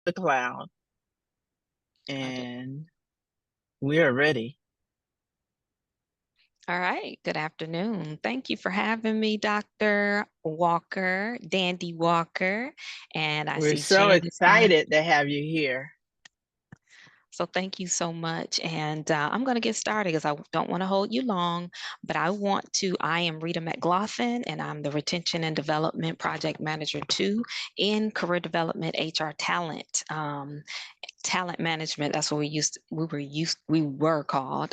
the cloud, Got it. and we are ready. All right. Good afternoon. Thank you for having me, Dr. Walker, Dandy Walker. And I We're see so Jan is on. excited to have you here. So thank you so much. And I'm going to get started because I don't want to hold you long, but I am Rita McGlothin, and I'm the Retention and Development Project Manager 2 in Career Development HR Talent. Talent management, that's what we were called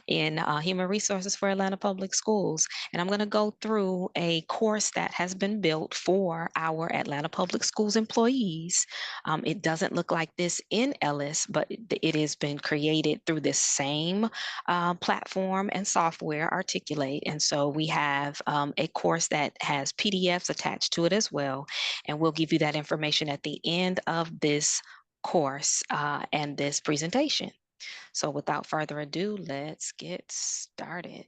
in human resources for Atlanta Public Schools. And I'm going to go through a course that has been built for our Atlanta Public Schools employees. It doesn't look like this in Ellis, but it has been created through this same platform and software, Articulate. And so we have a course that has PDFs attached to it as well. And we'll give you that information at the end of this course and this presentation. So without further ado, let's get started.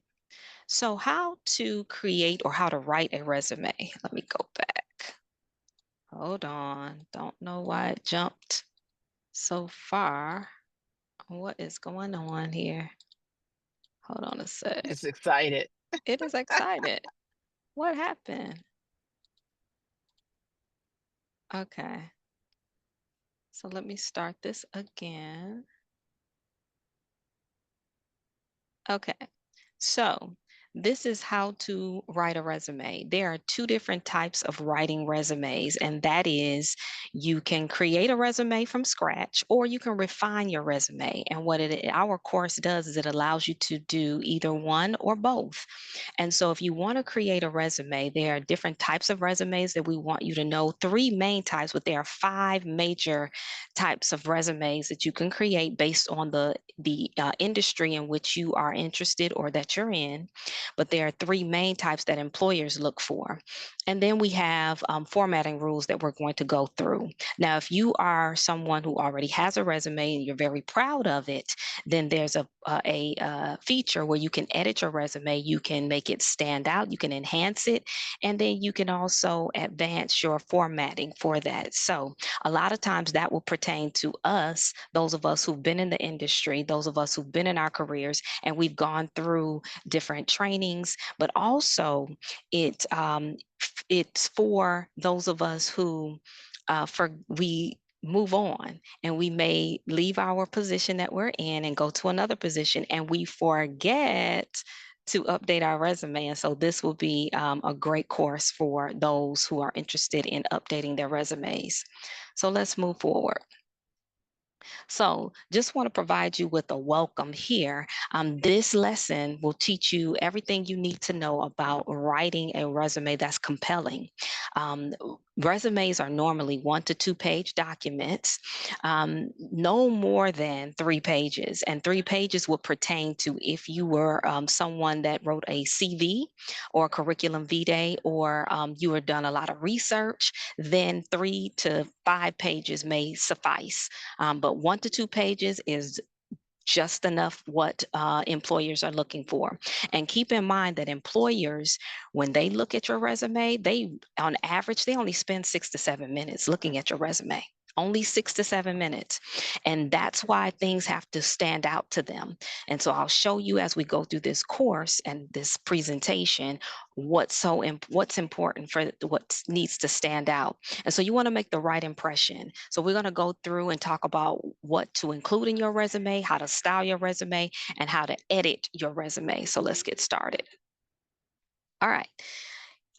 So how to create or how to write a resume. Let me go back. Hold on. Don't know why it jumped so far. What is going on here? Hold on a sec. It's excited. It is excited. What happened? Okay. So let me start this again. Okay. So this is how to write a resume. There are two different types of writing resumes, and that is you can create a resume from scratch or you can refine your resume. And our course does is it allows you to do either one or both. And so if you want to create a resume, there are different types of resumes that we want you to know. Three main types, but there are five major types of resumes that you can create based on the industry in which you are interested or that you're in. But there are three main types that employers look for. And then we have formatting rules that we're going to go through. Now, if you are someone who already has a resume and you're very proud of it, then there's a feature where you can edit your resume. You can make it stand out. You can enhance it. And then you can also advance your formatting for that. So a lot of times that will pertain to us, those of us who've been in the industry, those of us who've been in our careers, and we've gone through different trainings, but also it's for those of us who we move on and we may leave our position that we're in and go to another position and we forget to update our resume. And so this will be a great course for those who are interested in updating their resumes. So let's move forward. So just want to provide you with a welcome here. This lesson will teach you everything you need to know about writing a resume that's compelling. Um, Resumes are normally 1 to 2 page documents, no more than 3 pages. And 3 pages would pertain to if you were someone that wrote a CV or a curriculum vitae, or you were done a lot of research, then 3 to 5 pages may suffice. But 1 to 2 pages is just enough what employers are looking for. And keep in mind that employers, when they look at your resume, on average, they only spend 6 to 7 minutes looking at your resume. Only 6 to 7 minutes. And that's why things have to stand out to them. And so I'll show you as we go through this course and this presentation what's important for what needs to stand out. And so you want to make the right impression. So we're going to go through and talk about what to include in your resume, how to style your resume, and how to edit your resume. So let's get started. All right.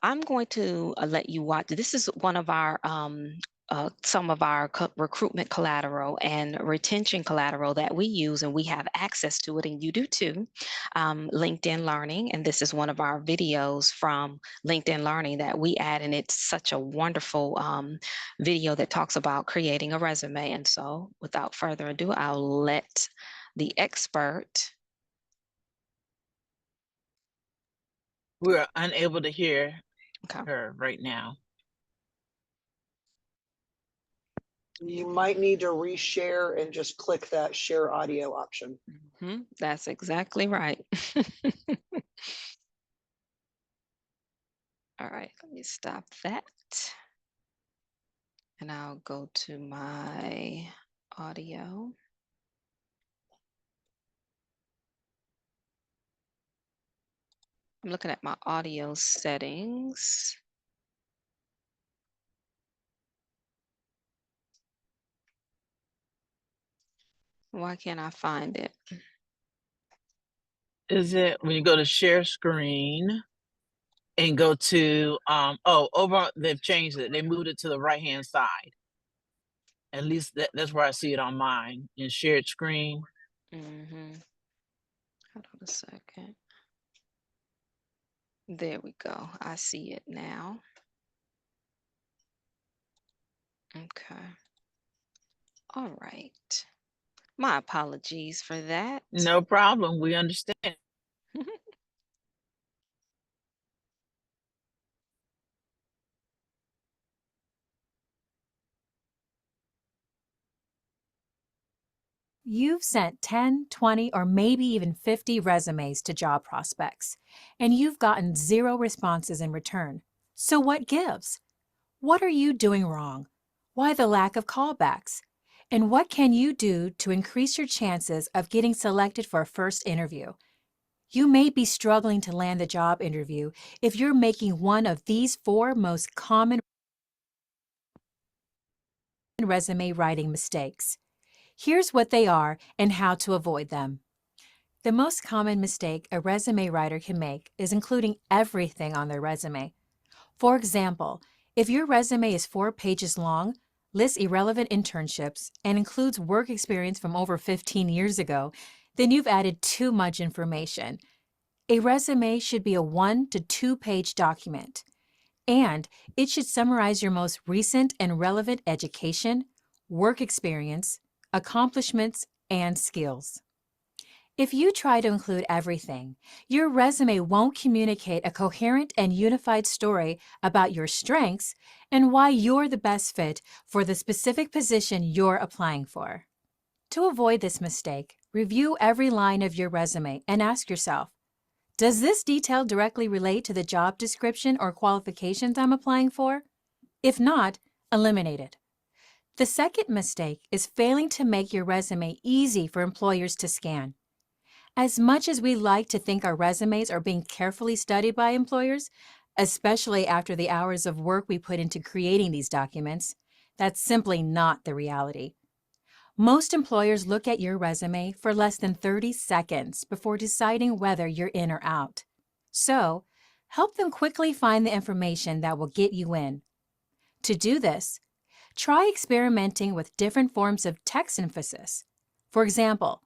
I'm going to let you watch. This is one of our some of our recruitment collateral and retention collateral that we use, and we have access to it, and you do too. LinkedIn Learning, and this is one of our videos from LinkedIn Learning that we add, and it's such a wonderful video that talks about creating a resume. And so, without further ado, I'll let the expert. We're unable to hear Okay. her right now. You might need to reshare and just click that share audio option. That's exactly right. All right, let me stop that. And I'll go to my audio. I'm looking at my audio settings. Why can't I find it? Is it when you go to share screen and go to over, they've changed it. They moved it to the right-hand side. At least that's where I see it on mine, in shared screen. Mm-hmm. Hold on a second. There we go. I see it now. Okay. All right. My apologies for that. No problem. We understand. You've sent 10, 20, or maybe even 50 resumes to job prospects, and you've gotten 0 responses in return. So what gives? What are you doing wrong? Why the lack of callbacks? And what can you do to increase your chances of getting selected for a first interview? You may be struggling to land the job interview if you're making one of these 4 most common resume writing mistakes. Here's what they are and how to avoid them. The most common mistake a resume writer can make is including everything on their resume. For example, if your resume is 4 pages long, lists irrelevant internships, and includes work experience from over 15 years ago, then you've added too much information. A resume should be a 1 to 2 page document, and it should summarize your most recent and relevant education, work experience, accomplishments, and skills. If you try to include everything, your resume won't communicate a coherent and unified story about your strengths and why you're the best fit for the specific position you're applying for. To avoid this mistake, review every line of your resume and ask yourself, does this detail directly relate to the job description or qualifications I'm applying for? If not, eliminate it. The second mistake is failing to make your resume easy for employers to scan. As much as we like to think our resumes are being carefully studied by employers, especially after the hours of work we put into creating these documents, that's simply not the reality. Most employers look at your resume for less than 30 seconds before deciding whether you're in or out. So, help them quickly find the information that will get you in. To do this, try experimenting with different forms of text emphasis. For example,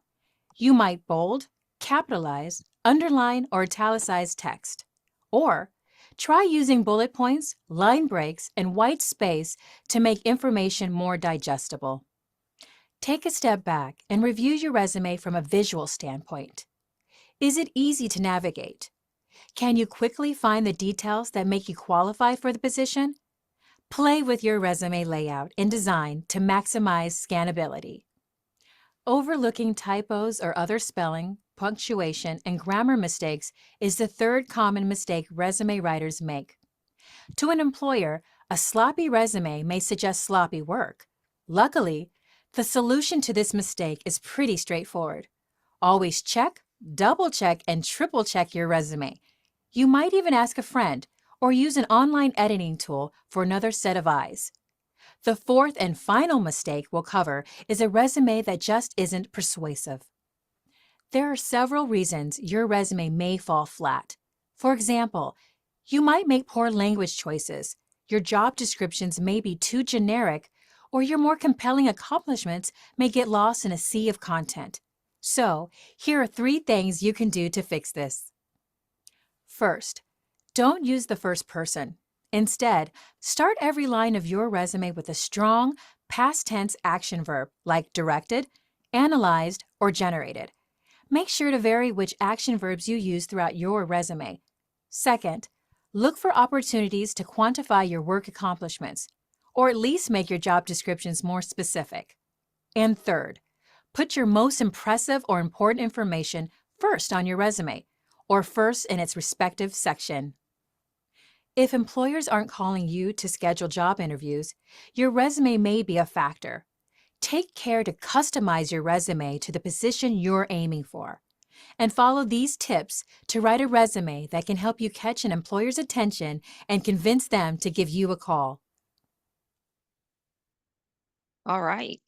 you might bold, capitalize, underline, or italicize text. Or try using bullet points, line breaks, and white space to make information more digestible. Take a step back and review your resume from a visual standpoint. Is it easy to navigate? Can you quickly find the details that make you qualify for the position? Play with your resume layout and design to maximize scannability. Overlooking typos or other spelling, punctuation, and grammar mistakes is the third common mistake resume writers make. To an employer, a sloppy resume may suggest sloppy work. Luckily, the solution to this mistake is pretty straightforward. Always check, double-check, and triple-check your resume. You might even ask a friend or use an online editing tool for another set of eyes. The fourth and final mistake we'll cover is a resume that just isn't persuasive. There are several reasons your resume may fall flat. For example, you might make poor language choices, your job descriptions may be too generic, or your more compelling accomplishments may get lost in a sea of content. So, here are 3 things you can do to fix this. First, don't use the first person. Instead, start every line of your resume with a strong, past tense action verb like directed, analyzed, or generated. Make sure to vary which action verbs you use throughout your resume. Second, look for opportunities to quantify your work accomplishments, or at least make your job descriptions more specific. And third, put your most impressive or important information first on your resume, or first in its respective section. If employers aren't calling you to schedule job interviews, your resume may be a factor. Take care to customize your resume to the position you're aiming for. And follow these tips to write a resume that can help you catch an employer's attention and convince them to give you a call. All right.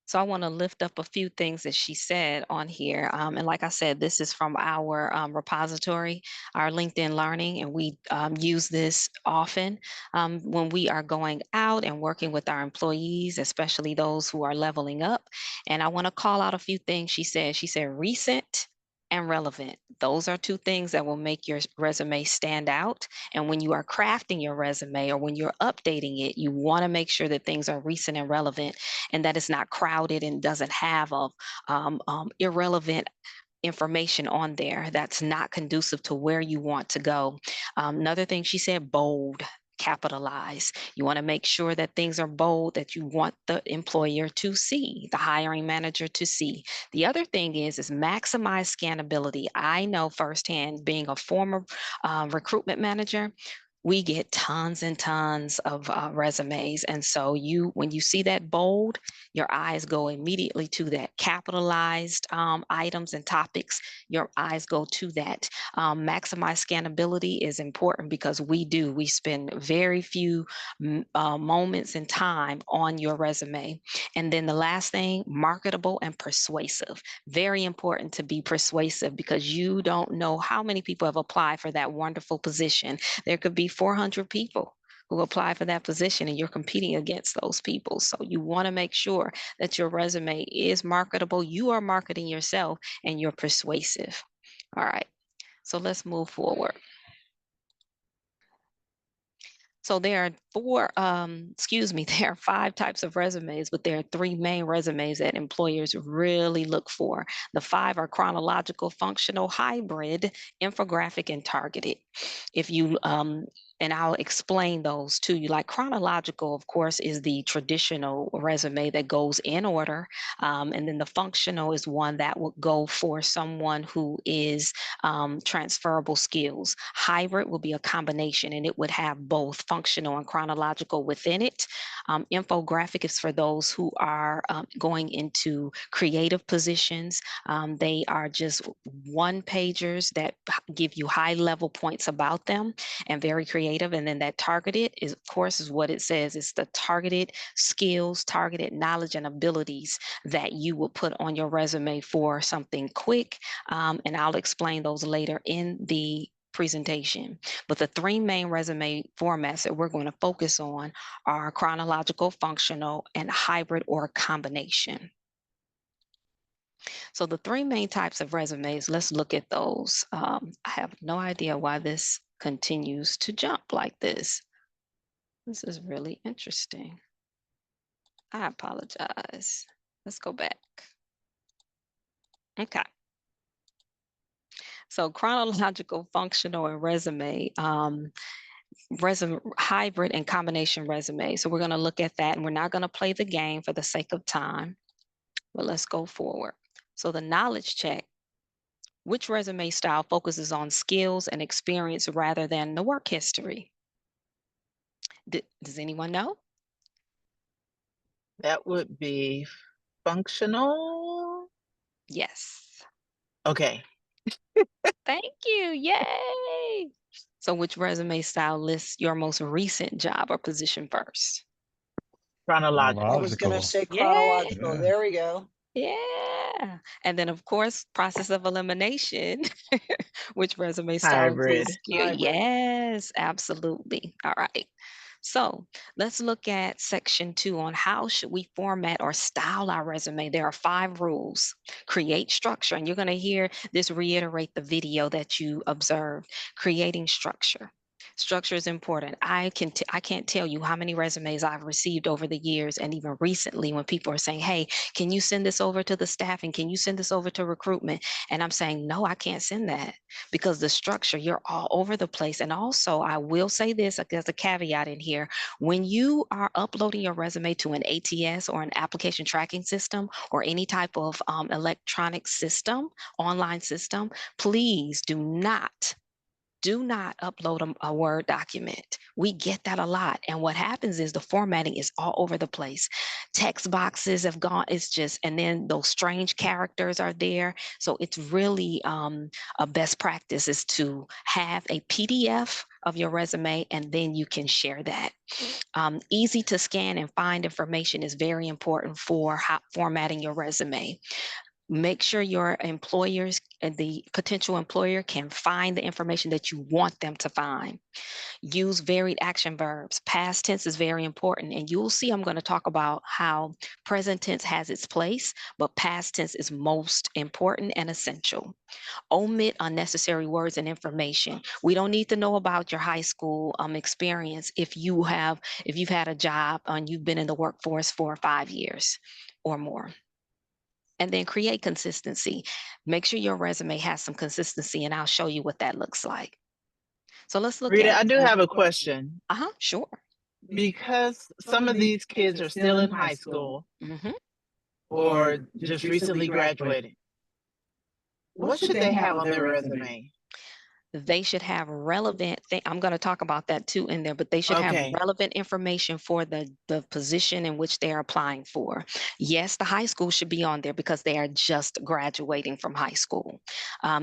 So I want to lift up a few things that she said on here. And like I said, this is from our repository, our LinkedIn Learning, and we use this often when we are going out and working with our employees, especially those who are leveling up. And I want to call out a few things she said. She said recent and relevant. Those are two things that will make your resume stand out. And when you are crafting your resume or when you're updating it, you want to make sure that things are recent and relevant and that it's not crowded and doesn't have irrelevant information on there that's not conducive to where you want to go. Another thing she said, bold, capitalize. You want to make sure that things are bold that you want the employer to see, the hiring manager to see. The other thing is maximize scannability. I know firsthand, being a former recruitment manager, we get tons and tons of resumes. And so when you see that bold, your eyes go immediately to that. Capitalized items and topics, your eyes go to that. Maximize scannability is important because we spend very few moments in time on your resume. And then the last thing, marketable and persuasive. Very important to be persuasive because you don't know how many people have applied for that wonderful position. There could be 400 people who apply for that position and you're competing against those people. So you want to make sure that your resume is marketable, you are marketing yourself, and you're persuasive. All right, so let's move forward. So there are there are 5 types of resumes, but there are 3 main resumes that employers really look for. The 5 are chronological, functional, hybrid, infographic, and targeted. If you and I'll explain those to you. Like chronological, of course, is the traditional resume that goes in order. And then the functional is one that would go for someone who is transferable skills. Hybrid will be a combination and it would have both functional and chronological within it. Infographic is for those who are going into creative positions. They are just one pagers that give you high level points about them and very creative. And then that targeted is, of course, is what it says. It's the targeted skills, targeted knowledge and abilities that you will put on your resume for something quick. And I'll explain those later in the presentation. But the 3 main resume formats that we're going to focus on are chronological, functional, and hybrid or combination. So the 3 main types of resumes, let's look at those. I have no idea why this continues to jump like this. This is really interesting. I apologize. Let's go back. Okay. So chronological, functional, and resume, hybrid and combination resume. So we're going to look at that and we're not going to play the game for the sake of time, but let's go forward. So the knowledge check. Which resume style focuses on skills and experience rather than the work history? Does anyone know? That would be functional. Yes. Okay. Thank you. Yay. So which resume style lists your most recent job or position first? Chronological. I was going to say Yeah. chronological. Yeah. There we go. Yeah. And then, of course, process of elimination, which resume style Hybrid. includes skill. Hybrid. Yes, absolutely. All right. So let's look at section 2 on how should we format or style our resume. There are 5 rules. Create structure, and you're going to hear this reiterate the video that you observed. Creating structure. Structure is important. I can't tell you how many resumes I've received over the years and even recently when people are saying, hey, can you send this over to the staff and can you send this over to recruitment? And I'm saying, no, I can't send that because the structure, you're all over the place. And also I will say this, there's a caveat in here. When you are uploading your resume to an ATS or an application tracking system or any type of electronic system, online system, please do do not upload a Word document. We get that a lot. And what happens is the formatting is all over the place. Text boxes have gone, it's just, and then those strange characters are there. So it's really a best practice is to have a PDF of your resume, and then you can share that. Easy to scan and find information is very important for formatting your resume. Make sure your employers and the potential employer can find the information that you want them to find. Use varied action verbs. Past tense is very important. And you'll see I'm going to talk about how present tense has its place, but past tense is most important and essential. Omit unnecessary words and information. We don't need to know about your high school experience if you've had a job and you've been in the workforce for 5 years or more. And then create consistency. Make sure your resume has some consistency, and I'll show you what that looks like. So let's look Rita, at. I do have a question. Sure. Because some of these kids are still in high school or just recently graduated, what should they have on their resume? They should have relevant I'm going to talk about that too in there, but they should have relevant information for the position in which they're applying for. Yes, the high school should be on there because they are just graduating from high school.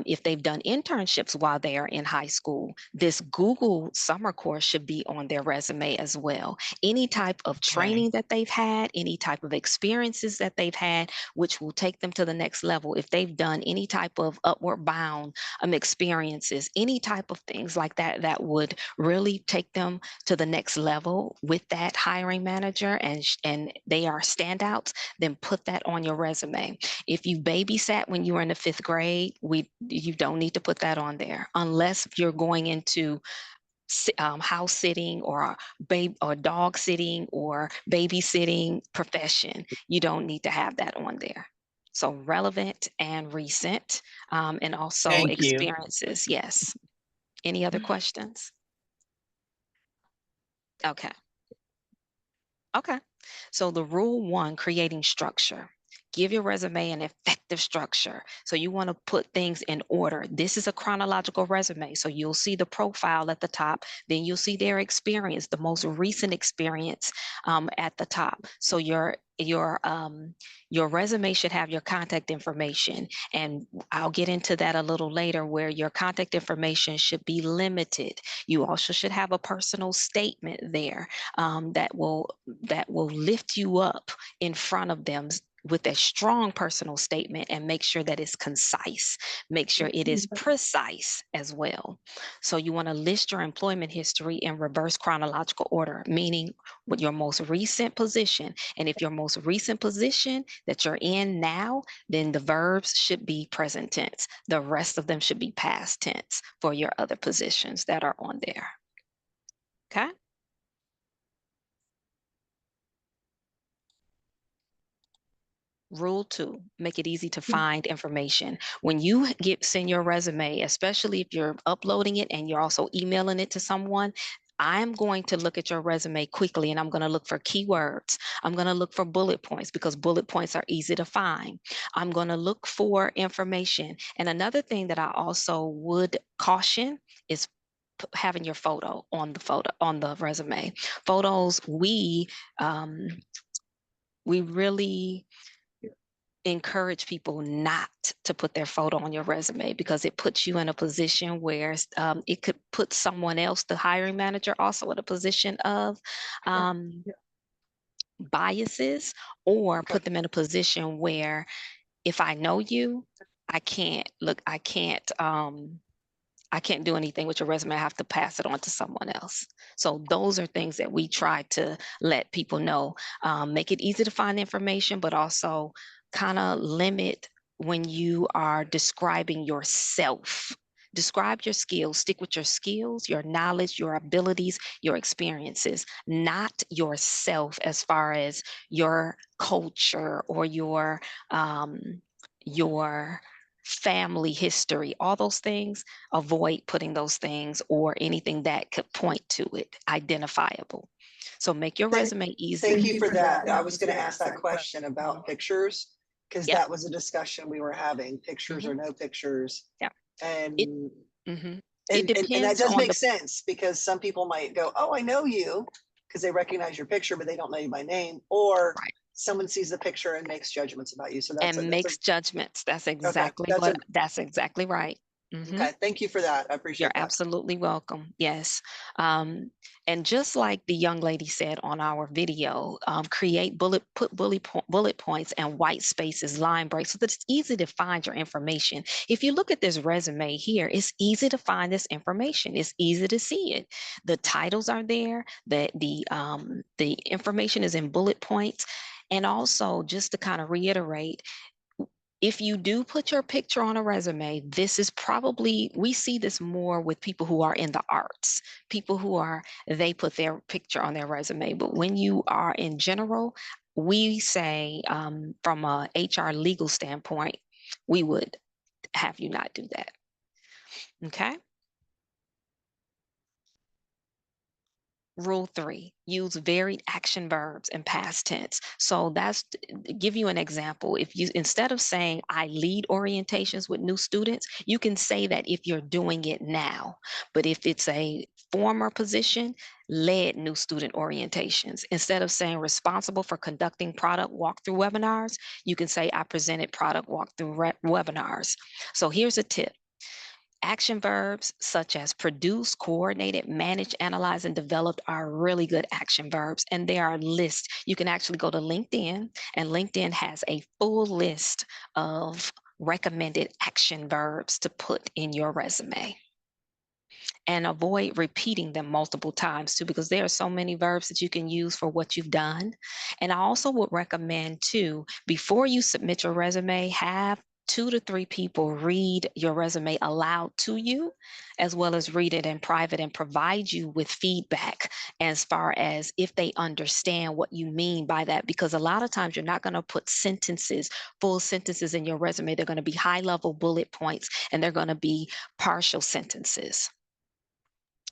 If they've done internships while they are in high school, this Google summer course should be on their resume as well. Any type of training that they've had, any type of experiences that they've had, which will take them to the next level. If they've done any type of upward bound experiences, any type of things like that, that would really take them to the next level with that hiring manager, and they are standouts, then put that on your resume. If you babysat when you were in the 5th grade, you don't need to put that on there unless you're going into house sitting or dog sitting or babysitting profession. You don't need to have that on there. So relevant and recent, and also experiences. Yes. Any other questions? Okay. So the rule 1, creating structure. Give your resume an effective structure. So you want to put things in order. This is a chronological resume. So you'll see the profile at the top. Then you'll see their experience, the most recent experience at the top. So your resume should have your contact information. And I'll get into that a little later, where your contact information should be limited. You also should have a personal statement there that will lift you up in front of them with a strong personal statement, and make sure that it's concise. Make sure it is precise as well. So you want to list your employment history in reverse chronological order, meaning with your most recent position. And if your most recent position that you're in now, then the verbs should be present tense. The rest of them should be past tense for your other positions that are on there. Okay. Rule 2, make it easy to find information. When you send your resume, especially if you're uploading it and you're also emailing it to someone, I'm going to look at your resume quickly, and I'm going to look for keywords. I'm going to look for bullet points because bullet points are easy to find. I'm going to look for information. And another thing that I also would caution is having your photo on the resume. Photos, we really encourage people not to put their photo on your resume, because it puts you in a position where it could put someone else, the hiring manager, also in a position of biases, or put them in a position where, if I know you, I can't do anything with your resume. I have to pass it on to someone else. So those are things that we try to let people know. Make it easy to find information, but also kind of limit when you are describing yourself. Describe your skills. Stick with your skills, your knowledge, your abilities, your experiences, not yourself as far as your culture or your family history. All those things, avoid putting those things or anything that could point to it, identifiable. So make your resume easy. Thank you for that. I was going to ask that question about pictures, because that was a discussion we were having, pictures or no pictures. Yeah. And It And that depends does on make the sense, because some people might go, oh, I know you, because they recognize your picture, but they don't know you by name. Or right. someone sees the picture and makes judgments about you. So And makes judgments. That's okay. that's exactly right. Mhm. Okay. Thank you for that. I You're appreciate that. absolutely welcome. Yes. Um, and just like the young lady said on our video, put bullet points and white spaces, line breaks, so that it's easy to find your information. If you look at this resume here, it's easy to find this information. It's easy to see it. The titles are there. The information is in bullet points. And also, just to kind of reiterate, if you do put your picture on a resume, this is probably, we see this more with people who are in the arts, people who are, they put their picture on their resume. But when you are in general, we say from a HR legal standpoint, we would have you not do that. Okay. Rule 3, use varied action verbs and past tense. So that's give you an example. If you, instead of saying I lead orientations with new students, you can say that if you're doing it now. But if it's a former position, led new student orientations. Instead of saying responsible for conducting product walkthrough webinars, you can say I presented product walkthrough webinars. So here's a tip. Action verbs such as produce, coordinated, manage, analyze, and developed are really good action verbs. And there are lists. You can actually go to LinkedIn, and LinkedIn has a full list of recommended action verbs to put in your resume. And avoid repeating them multiple times too, because there are so many verbs that you can use for what you've done. And I also would recommend too, before you submit your resume, have 2 to 3 people read your resume aloud to you, as well as read it in private and provide you with feedback as far as if they understand what you mean by that. Because a lot of times you're not going to put sentences, full sentences in your resume. They're going to be high-level bullet points, and they're going to be partial sentences.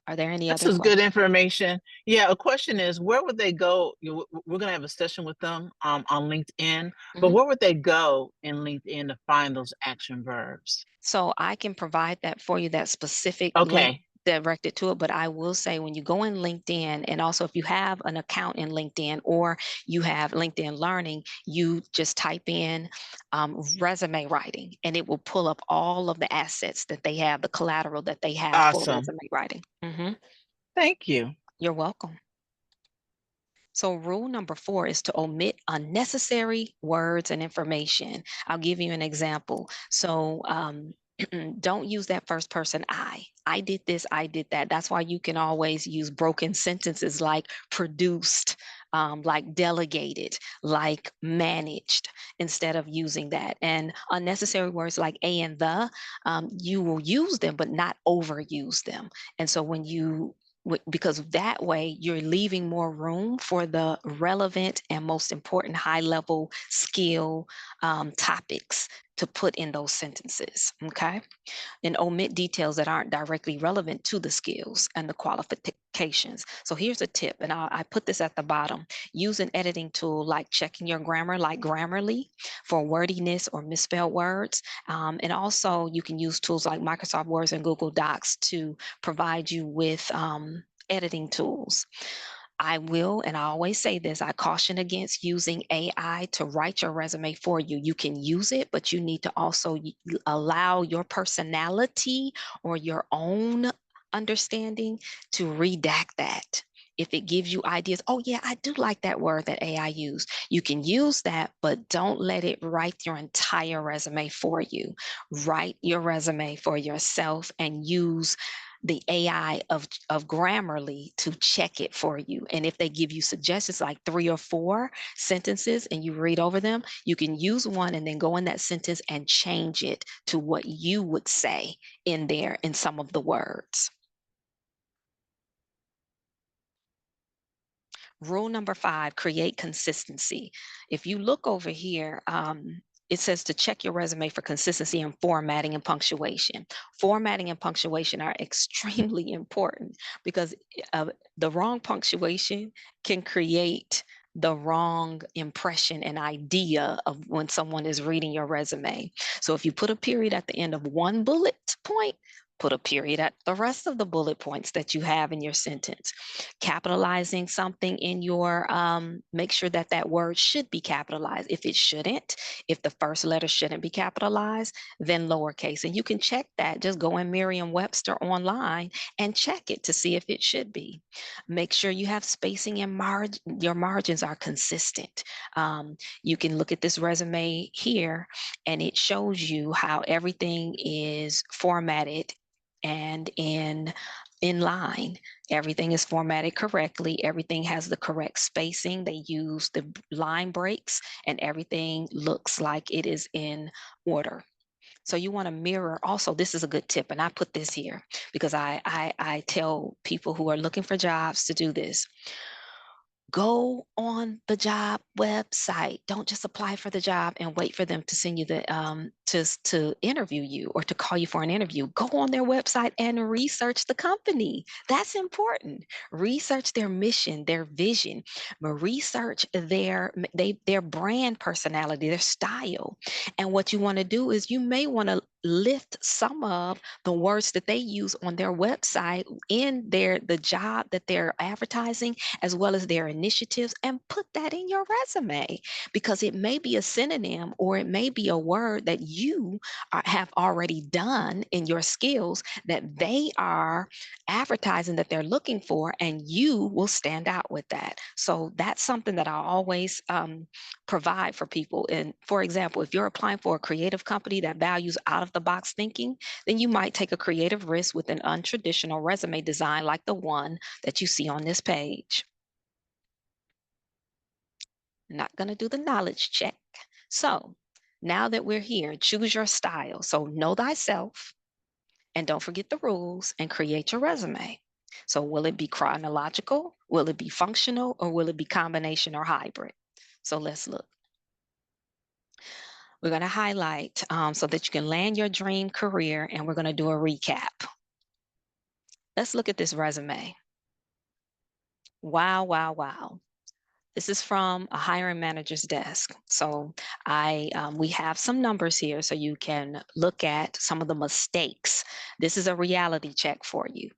Are there any This other is good questions? information. Yeah, a question is, where would they go? We're going to have a session with them on LinkedIn, but Mhm. where would they go in LinkedIn to find those action verbs? So I can provide that for you, that specific link Okay. directed to it. But I will say, when you go in LinkedIn, and also if you have an account in LinkedIn or you have LinkedIn Learning, you just type in resume writing, and it will pull up all of the assets that they have, the collateral that they have for Awesome. resume writing. Thank you. You're welcome. So rule number 4 is to omit unnecessary words and information. I'll give you an example. So don't use that first person I. I did this, I did that. That's why you can always use broken sentences like produced, like delegated, like managed, instead of using that. And unnecessary words like a and the, you will use them, but not overuse them. And so when you because that way you're leaving more room for the relevant and most important high-level skill topics to put in those sentences, okay? And omit details that aren't directly relevant to the skills and the qualifications. So here's a tip, and I put this at the bottom. Use an editing tool like checking your grammar, like Grammarly, for wordiness or misspelled words. And also you can use tools like Microsoft Words and Google Docs to provide you with editing tools. I will, and I always say this, I caution against using AI to write your resume for you. You can use it, but you need to also allow your personality or your own understanding to redact that. If it gives you ideas, oh yeah, I do like that word that AI used. You can use that, but don't let it write your entire resume for you. Write your resume for yourself and use the AI of Grammarly to check it for you. And if they give you suggestions like 3 or 4 sentences and you read over them, you can use one and then go in that sentence and change it to what you would say in there in some of the words. Rule number 5, create consistency. If you look over here, it says to check your resume for consistency in formatting and punctuation. Formatting and punctuation are extremely important because the wrong punctuation can create the wrong impression and idea of when someone is reading your resume. So if you put a period at the end of one bullet point, put a period at the rest of the bullet points that you have in your sentence. Capitalizing something in your, make sure that that word should be capitalized. If it shouldn't, if the first letter shouldn't be capitalized, then lowercase. And you can check that. Just go in Merriam-Webster online and check it to see if it should be. Make sure you have spacing and your margins are consistent. You can look at this resume here and it shows you how everything is formatted and in line. Everything is formatted correctly. Everything has the correct spacing. They use the line breaks and everything looks like it is in order. So you want to mirror. Also, this is a good tip, and I put this here because I tell people who are looking for jobs to do this. Go on the job website. Don't just apply for the job and wait for them to send you the to interview you or to call you for an interview. Go on their website and research the company. That's important. Research their mission, their vision, research their brand personality, their style. And what you want to do is you may want to lift some of the words that they use on their website in the job that they're advertising, as well as their initiatives, and put that in your resume, because it may be a synonym or it may be a word that you have already done in your skills that they are advertising that they're looking for, and you will stand out with that. So that's something that I always provide for people. And for example, if you're applying for a creative company that values out of the box thinking, then you might take a creative risk with an untraditional resume design like the one that you see on this page. Not going to do the knowledge check. So now that we're here, choose your style. So know thyself, and don't forget the rules, and create your resume. So will it be chronological? Will it be functional? Or will it be combination or hybrid? So let's look. We're going to highlight so that you can land your dream career, and we're going to do a recap. Let's look at this resume. Wow, wow, wow. This is from a hiring manager's desk. So we have some numbers here so you can look at some of the mistakes. This is a reality check for you.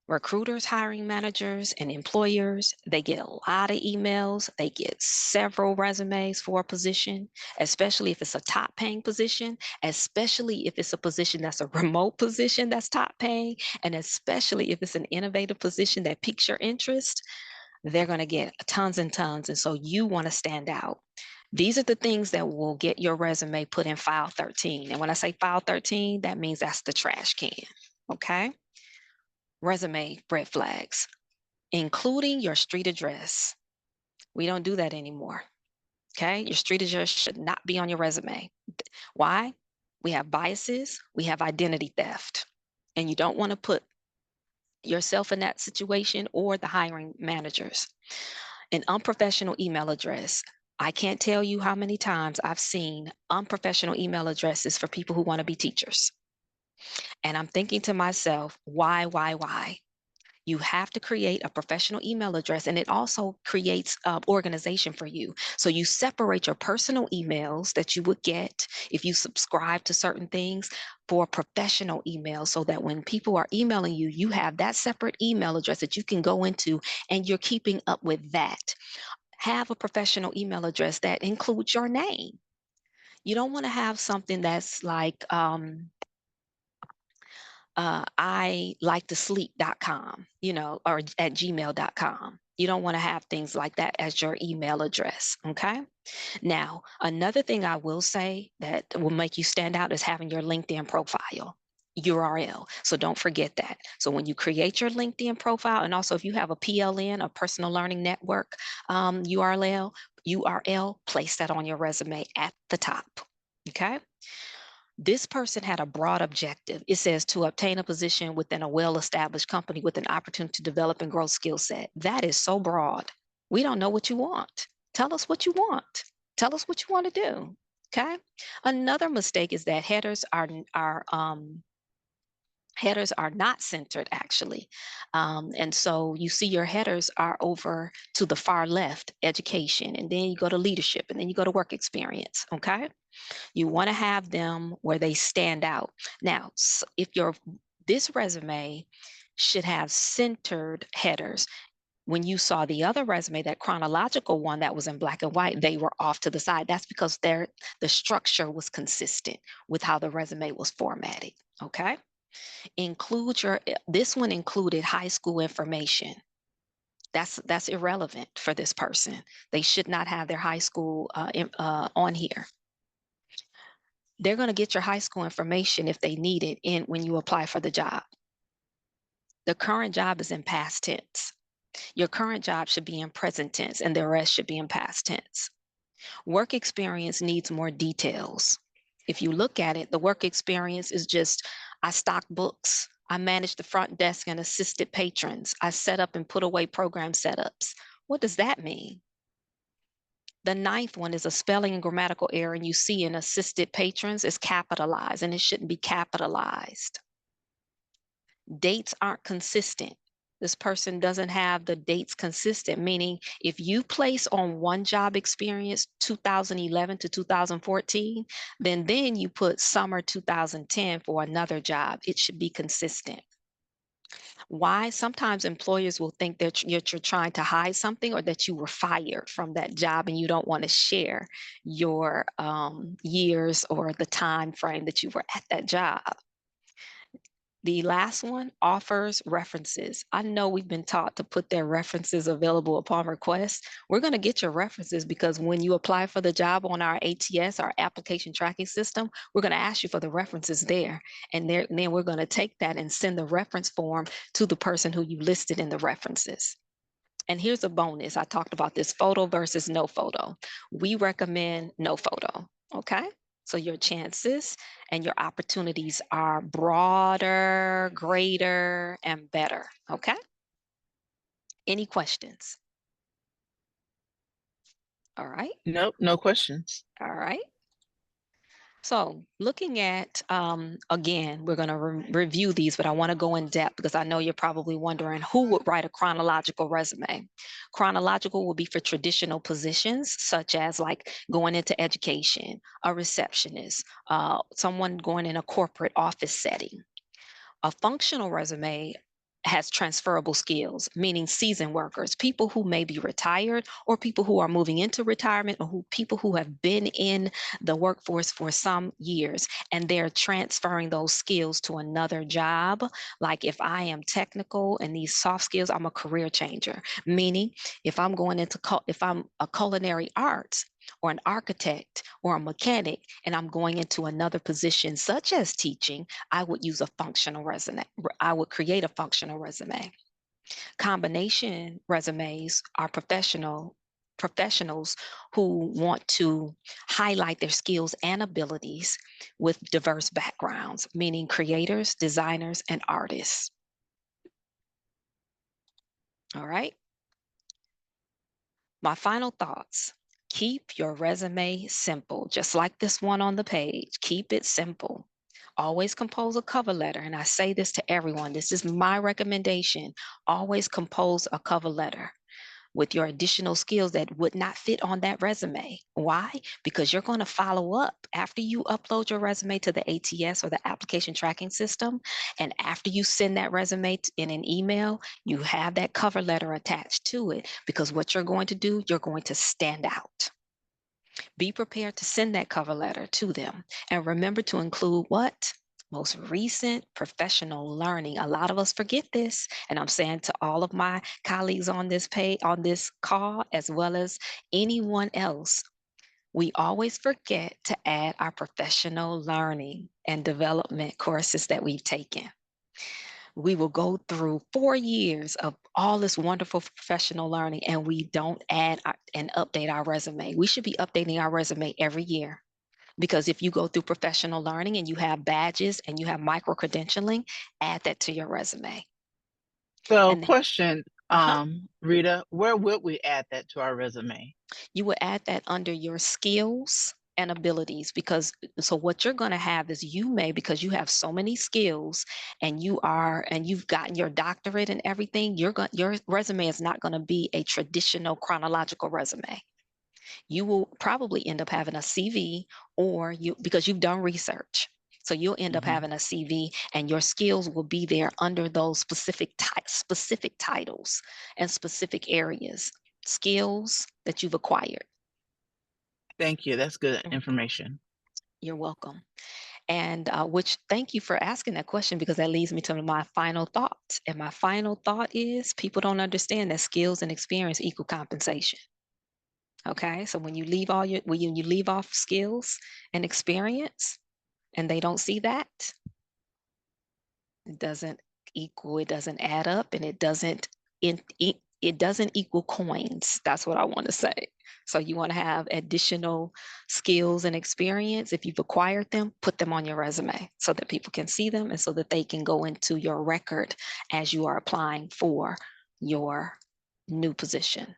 Recruiters, hiring managers, and employers, they get a lot of emails. They get several resumes for a position, especially if it's a top paying position, especially if it's a position that's a remote position that's top paying, and especially if it's an innovative position that piques your interest. They're going to get tons and tons. And so you want to stand out. These are the things that will get your resume put in file 13. And when I say file 13, that means that's the trash can. Okay. Resume red flags, including your street address. We don't do that anymore. Okay. Your street address should not be on your resume. Why? We have biases. We have identity theft. And you don't want to put yourself in that situation or the hiring managers. An unprofessional email address. I can't tell you how many times I've seen unprofessional email addresses for people who want to be teachers. And I'm thinking to myself, why? You have to create a professional email address, and it also creates organization for you. So you separate your personal emails that you would get if you subscribe to certain things for professional emails, so that when people are emailing you, you have that separate email address that you can go into and you're keeping up with that. Have a professional email address that includes your name. You don't want to have something that's like, I like to sleep.com, or at gmail.com. You don't want to have things like that as your email address. Okay. Now, another thing I will say that will make you stand out is having your LinkedIn profile URL. So don't forget that. So when you create your LinkedIn profile, and also if you have a PLN, a personal learning network URL, place that on your resume at the top. Okay. This person had a broad objective. It says to obtain a position within a well-established company with an opportunity to develop and grow skill set. That is so broad. We don't know what you want. Tell us what you want. Tell us what you want to do. Okay. Another mistake is that headers are not centered, actually. And so you see your headers are over to the far left, education, and then you go to leadership, and then you go to work experience. Okay. You want to have them where they stand out. Now, if your This resume should have centered headers. When you saw the other resume, that chronological one that was in black and white, they were off to the side. That's because the structure was consistent with how the resume was formatted. Okay. This one included high school information. That's irrelevant for this person. They should not have their high school on here. They're going to get your high school information if they need it when you apply for the job. The current job is in past tense. Your current job should be in present tense, and the rest should be in past tense. Work experience needs more details. If you look at it, the work experience is just, I stock books, I manage the front desk and assisted patrons, I set up and put away program setups. What does that mean? The ninth one is a spelling and grammatical error, and you see in assisted patrons is capitalized, and it shouldn't be capitalized. Dates aren't consistent. This person doesn't have the dates consistent, meaning if you place on one job experience 2011 to 2014, then you put summer 2010 for another job. It should be consistent. Why? Sometimes employers will think that you're trying to hide something, or that you were fired from that job and you don't want to share your years or the time frame that you were at that job. The last one, offers references. I know we've been taught to put their references available upon request. We're going to get your references because when you apply for the job on our ATS, our application tracking system, we're going to ask you for the references there. And then we're going to take that and send the reference form to the person who you listed in the references. And here's a bonus. I talked about this photo versus no photo. We recommend no photo, okay? So your chances and your opportunities are broader, greater, and better, okay? Any questions? All right. Nope, no questions. All right. So looking at, again, we're going to review these, but I want to go in depth because I know you're probably wondering who would write a chronological resume. Chronological will be for traditional positions, such as like going into education, a receptionist, someone going in a corporate office setting. A functional resume has transferable skills, meaning seasoned workers, people who may be retired or people who are moving into retirement, or people who have been in the workforce for some years and they're transferring those skills to another job. Like if I am technical and these soft skills, I'm a career changer, meaning if I'm a culinary arts or an architect or a mechanic and I'm going into another position such as teaching, I would use a functional resume. I would create a functional resume. Combination resumes are professionals who want to highlight their skills and abilities with diverse backgrounds, meaning creators, designers, and artists. All right. My final thoughts. Keep your resume simple, just like this one on the page. Keep it simple. Always compose a cover letter. And I say this to everyone. This is my recommendation. Always compose a cover letter with your additional skills that would not fit on that resume. Why? Because you're going to follow up after you upload your resume to the ATS or the application tracking system. And after you send that resume in an email, you have that cover letter attached to it, because what you're going to do, you're going to stand out. Be prepared to send that cover letter to them. And remember to include what? Most recent professional learning. A lot of us forget this, and I'm saying to all of my colleagues on this call, as well as anyone else, we always forget to add our professional learning and development courses that we've taken. We will go through 4 years of all this wonderful professional learning, and we don't add and update our resume. We should be updating our resume every year. Because if you go through professional learning and you have badges and you have micro-credentialing, add that to your resume. So And then, question, Rita, where would we add that to our resume? you would add that under your skills and abilities, because so what you're going to have is because you have so many skills and you've gotten your doctorate and everything, your resume is not going to be a traditional chronological resume. You will probably end up having a CV, because you've done research. So you'll end up Mhm. having a CV, and your skills will be there under those specific titles and specific areas, skills that you've acquired. Thank you. That's good Mhm. information. You're welcome. And which, thank you for asking that question, because that leads me to my final thought. And my final thought is, people don't understand that skills and experience equal compensation. Okay, so when you leave when you leave off skills and experience, and they don't see that, it doesn't equal, it doesn't add up, and it doesn't it doesn't equal coins. That's what I want to say. So you want to have additional skills and experience. If you've acquired them, put them on your resume so that people can see them, and so that they can go into your record as you are applying for your new position.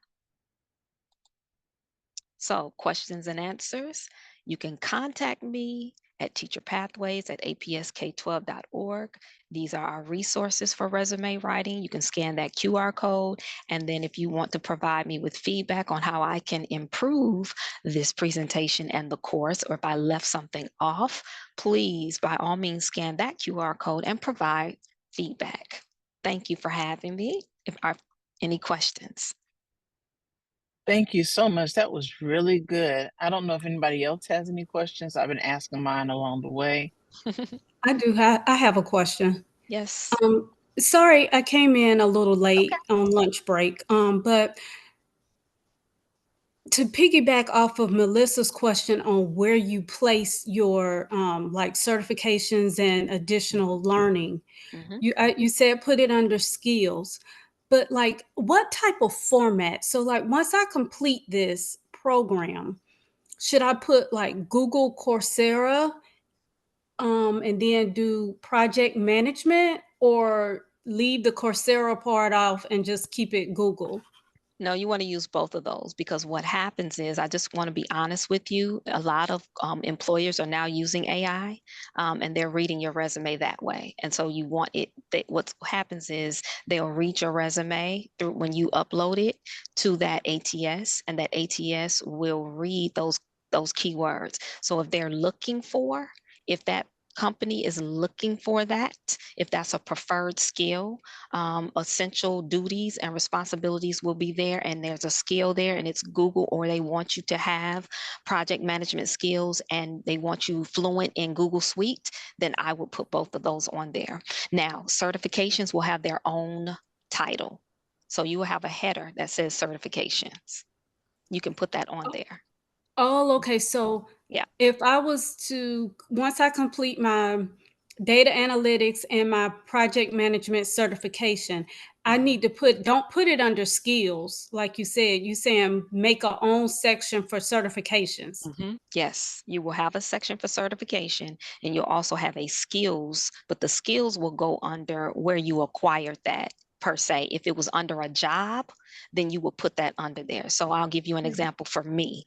So questions and answers, you can contact me at teacherpathways@apsk12.org. These are our resources for resume writing. You can scan that QR code. And then if you want to provide me with feedback on how I can improve this presentation and the course, or if I left something off, please, by all means, scan that QR code and provide feedback. Thank you for having me. If I have any questions. Thank you so much. That was really good. I don't know if anybody else has any questions. I've been asking mine along the way. I have a question. Yes. Sorry, I came in a little late on lunch break. But to piggyback off of Melissa's question on where you place your like certifications and additional learning, Mhm. you said put it under skills, but like what type of format? So like once I complete this program, should I put like Google Coursera and then do project management, or leave the Coursera part off and just keep it Google? No, you want to use both of those, because what happens is, I just want to be honest with you, a lot of employers are now using AI, and they're reading your resume that way. And so you want it, what happens is they'll read your resume through when you upload it to that ATS, and that ATS will read those keywords. So if they're looking for, if that company is looking for that, if that's a preferred skill, essential duties and responsibilities will be there, and there's a skill there, and it's Google, or they want you to have project management skills and they want you fluent in Google Suite, then I will put both of those on there. Now, certifications will have their own title. So you will have a header that says certifications. You can put that on there. Oh, okay. So Yeah. if I was to, once I complete my data analytics and my project management certification, I need to don't put it under skills. Like you said, you saying make a own section for certifications. Yes, you will have a section for certification, and you'll also have a skills, but the skills will go under where you acquired that per se. If it was under a job, then you will put that under there. So I'll give you an example for me.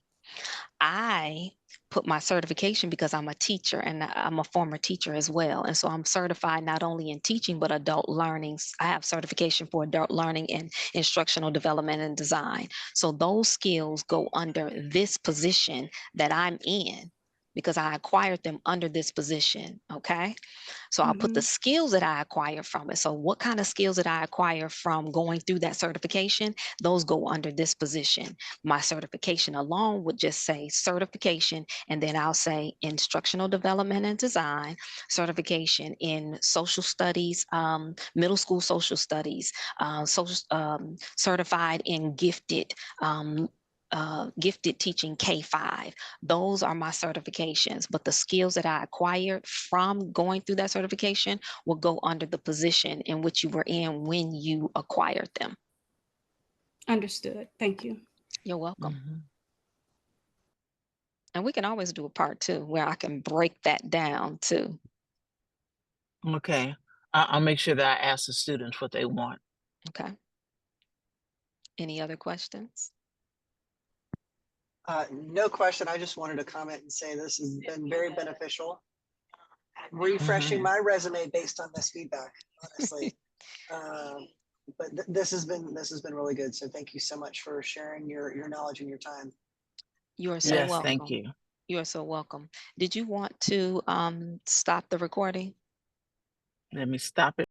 I put my certification because I'm a teacher, and I'm a former teacher as well. And so I'm certified not only in teaching, but adult learning. I have certification for adult learning and instructional development and design. So those skills go under this position that I'm in, because I acquired them under this position. Okay. So I'll put the skills that I acquire from it. So what kind of skills did I acquire from going through that certification? Those go under this position. My certification alone would just say certification, and then I'll say instructional development and design, certification in social studies, middle school social studies, certified in gifted teaching K-5. Those are my certifications, but the skills that I acquired from going through that certification will go under the position in which you were in when you acquired them. Understood. Thank you. You're welcome. Mhm. And we can always do a part 2 where I can break that down too. Okay. I'll make sure that I ask the students what they want. Okay. Any other questions? No question. I just wanted to comment and say this has been very beneficial. Refreshing my resume based on this feedback, honestly. But this has been really good. So thank you so much for sharing your knowledge and your time. You are so Yes, welcome. thank you. You are so welcome. Did you want to stop the recording? Let me stop it.